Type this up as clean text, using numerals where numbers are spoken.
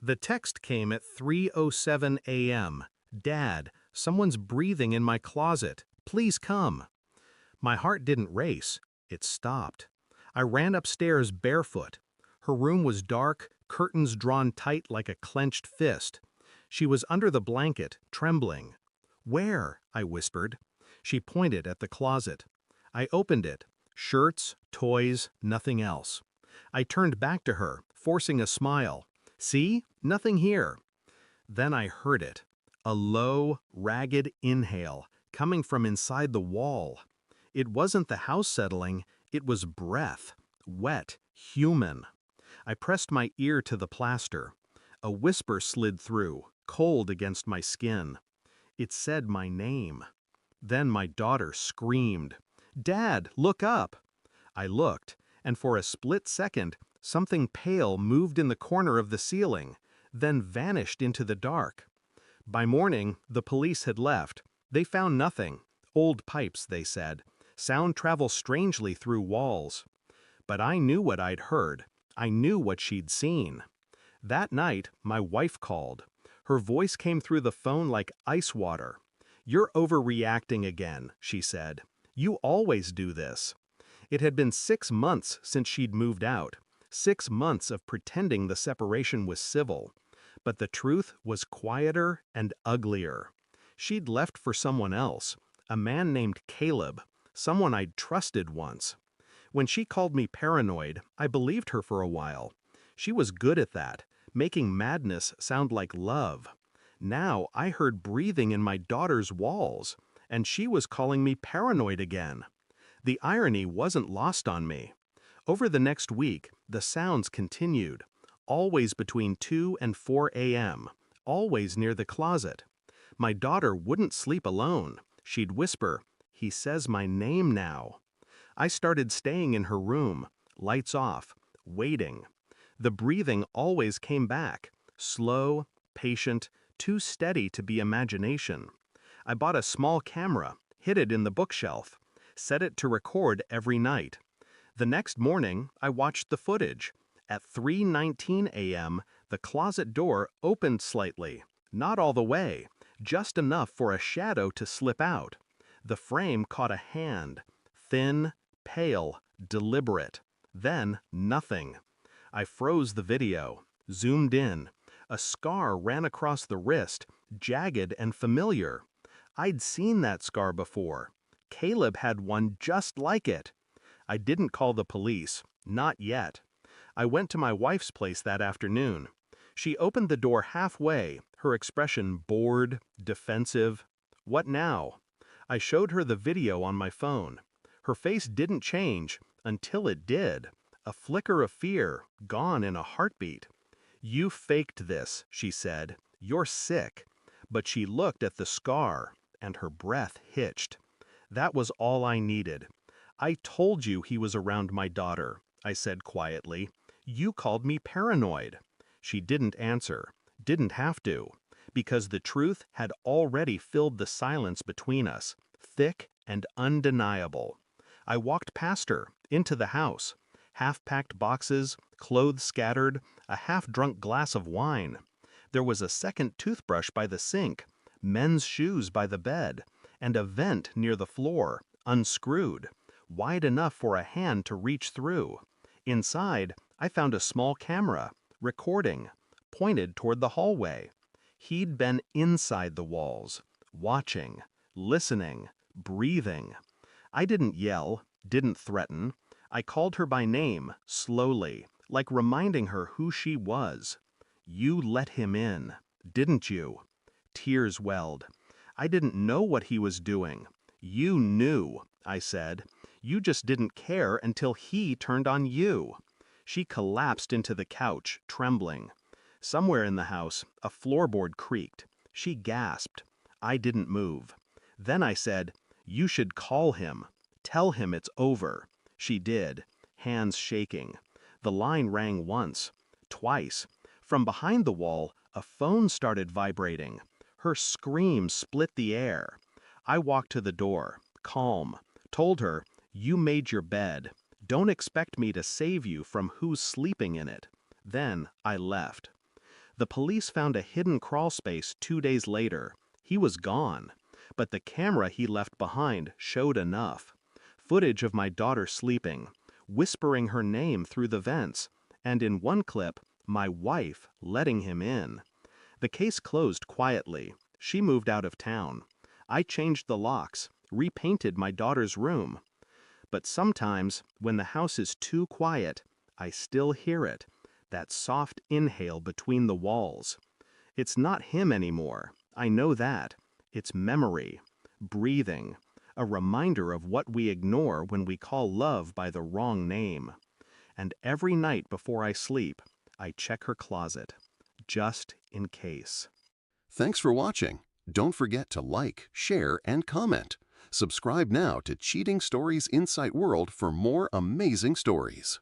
The text came at 3:07 a.m. Dad, someone's breathing in my closet. Please come. My heart didn't race. It stopped. I ran upstairs barefoot. Her room was dark, curtains drawn tight like a clenched fist. She was under the blanket, trembling. "Where?" I whispered. She pointed at the closet. I opened it. Shirts, toys, nothing else. I turned back to her, forcing a smile. "See? Nothing here." Then I heard it. A low, ragged inhale, coming from inside the wall. It wasn't the house settling, it was breath. Wet, human. I pressed my ear to the plaster. A whisper slid through, cold against my skin. It said my name. Then my daughter screamed, "Dad, look up!" I looked, and for a split second, something pale moved in the corner of the ceiling, then vanished into the dark. By morning, the police had left. They found nothing. Old pipes, they said. Sound travels strangely through walls. But I knew what I'd heard. I knew what she'd seen. That night, my wife called. Her voice came through the phone like ice water. "You're overreacting again," she said. "You always do this." It had been 6 months since she'd moved out. 6 months of pretending the separation was civil. But the truth was quieter and uglier. She'd left for someone else, a man named Caleb, someone I'd trusted once. When she called me paranoid, I believed her for a while. She was good at that, making madness sound like love. Now I heard breathing in my daughter's walls, and she was calling me paranoid again. The irony wasn't lost on me. Over the next week, the sounds continued, always between 2 and 4 a.m., always near the closet. My daughter wouldn't sleep alone. She'd whisper, "He says my name now." I started staying in her room, lights off, waiting. The breathing always came back, slow, patient, too steady to be imagination. I bought a small camera, hid it in the bookshelf, set it to record every night. The next morning, I watched the footage. At 3:19 a.m., the closet door opened slightly, not all the way, just enough for a shadow to slip out. The frame caught a hand, thin, pale, deliberate. Then nothing. I froze the video, zoomed in. A scar ran across the wrist, jagged and familiar. I'd seen that scar before. Caleb had one just like it. I didn't call the police, not yet. I went to my wife's place that afternoon. She opened the door halfway, her expression bored, defensive. "What now?" I showed her the video on my phone. Her face didn't change until it did. A flicker of fear, gone in a heartbeat. "You faked this," she said. "You're sick." But she looked at the scar, and her breath hitched. That was all I needed. "I told you he was around my daughter," I said quietly. "You called me paranoid." She didn't answer, didn't have to, because the truth had already filled the silence between us, thick and undeniable. I walked past her, into the house. Half-packed boxes, clothes scattered, a half-drunk glass of wine. There was a second toothbrush by the sink, men's shoes by the bed, and a vent near the floor, unscrewed, wide enough for a hand to reach through. Inside, I found a small camera, recording, pointed toward the hallway. He'd been inside the walls, watching, listening, breathing. I didn't yell, didn't threaten. I called her by name, slowly, like reminding her who she was. "You let him in, didn't you?" Tears welled. "I didn't know what he was doing." "You knew," I said. "You just didn't care until he turned on you." She collapsed into the couch, trembling. Somewhere in the house, a floorboard creaked. She gasped. I didn't move. Then I said, "You should call him. Tell him it's over." She did, hands shaking. The line rang once, twice. From behind the wall, a phone started vibrating. Her scream split the air. I walked to the door, calm, told her, "You made your bed. Don't expect me to save you from who's sleeping in it." Then I left. The police found a hidden crawl space 2 days later. He was gone, but the camera he left behind showed enough. Footage of my daughter sleeping, whispering her name through the vents, and in one clip, my wife letting him in. The case closed quietly. She moved out of town. I changed the locks, repainted my daughter's room. But sometimes, when the house is too quiet, I still hear it, that soft inhale between the walls. It's not him anymore, I know that. It's memory, breathing, a reminder of what we ignore when we call love by the wrong name. And every night before I sleep, I check her closet, just in case. Thanks for watching. Don't forget to like, share, and comment. Subscribe now to Cheating Stories Insight World for more amazing stories.